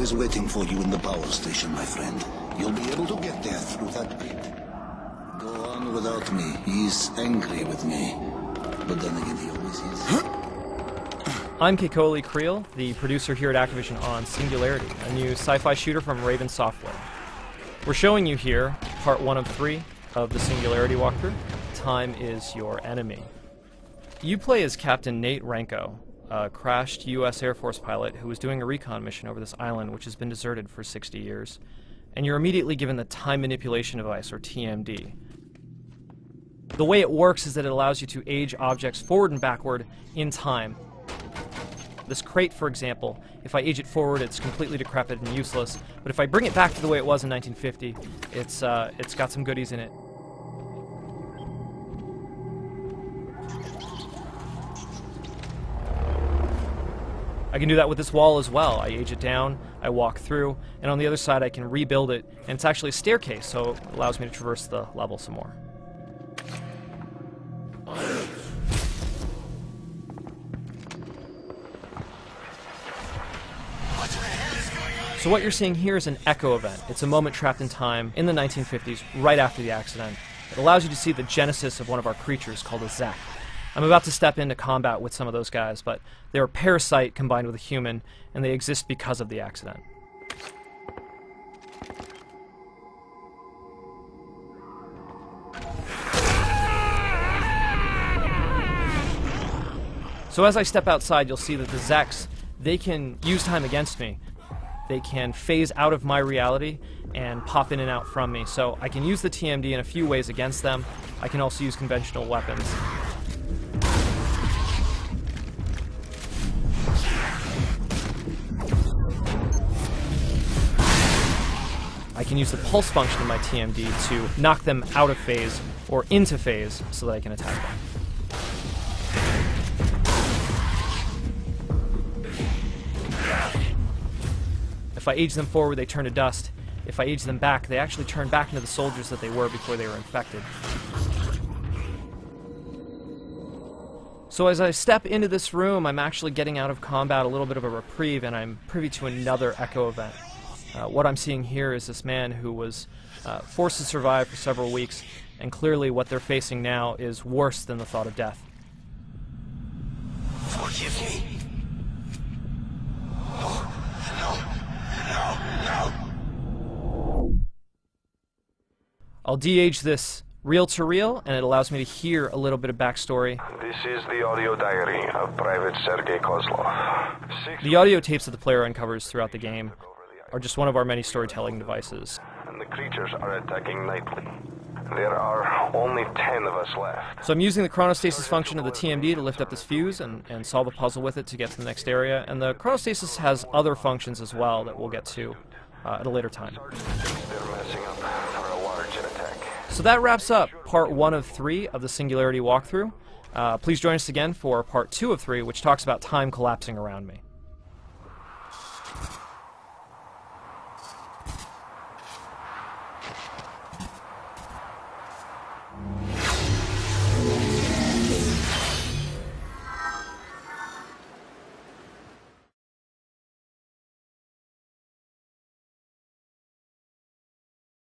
is waiting for you in the power station, my friend. You'll be able to get there through that pit. Go on without me. He's angry with me. But then again, he always is. I'm Kekoli Creel, the producer here at Activision on Singularity, a new sci-fi shooter from Raven Software. We're showing you here part 1 of 3 of the Singularity walkthrough. Time is your enemy. You play as Captain Nate Renko, a crashed U.S. Air Force pilot who was doing a recon mission over this island which has been deserted for 60 years. And you're immediately given the Time Manipulation Device, or TMD. The way it works is that it allows you to age objects forward and backward in time. This crate, for example, if I age it forward, it's completely decrepit and useless, but if I bring it back to the way it was in 1950, it's got some goodies in it. I can do that with this wall as well. I age it down, I walk through, and on the other side I can rebuild it, and it's actually a staircase, so it allows me to traverse the level some more. So what you're seeing here is an echo event. It's a moment trapped in time in the 1950s, right after the accident. It allows you to see the genesis of one of our creatures called a Zek. I'm about to step into combat with some of those guys, but they're a parasite combined with a human, and they exist because of the accident. So as I step outside, you'll see that the Zeks, they can use time against me. They can phase out of my reality and pop in and out from me. So I can use the TMD in a few ways against them. I can also use conventional weapons. I can use the pulse function of my TMD to knock them out of phase or into phase so that I can attack them. If I age them forward, they turn to dust. If I age them back, they actually turn back into the soldiers that they were before they were infected. So as I step into this room, I'm actually getting out of combat a little bit of a reprieve, and I'm privy to another echo event. What I'm seeing here is this man who was forced to survive for several weeks, and clearly what they're facing now is worse than the thought of death. Forgive me. No. I'll de-age this reel-to-reel, and it allows me to hear a little bit of backstory. This is the audio diary of Private Sergei Kozlov. The audio tapes that the player uncovers throughout the game are just one of our many storytelling devices. And the creatures are attacking nightly. There are only 10 of us left. So I'm using the chronostasis function of the TMD to lift up this fuse and solve a puzzle with it to get to the next area, and the chronostasis has other functions as well that we'll get to at a later time. They're messing up for a large attack. So that wraps up part 1 of 3 of the Singularity walkthrough. Please join us again for part 2 of 3, which talks about time collapsing around me.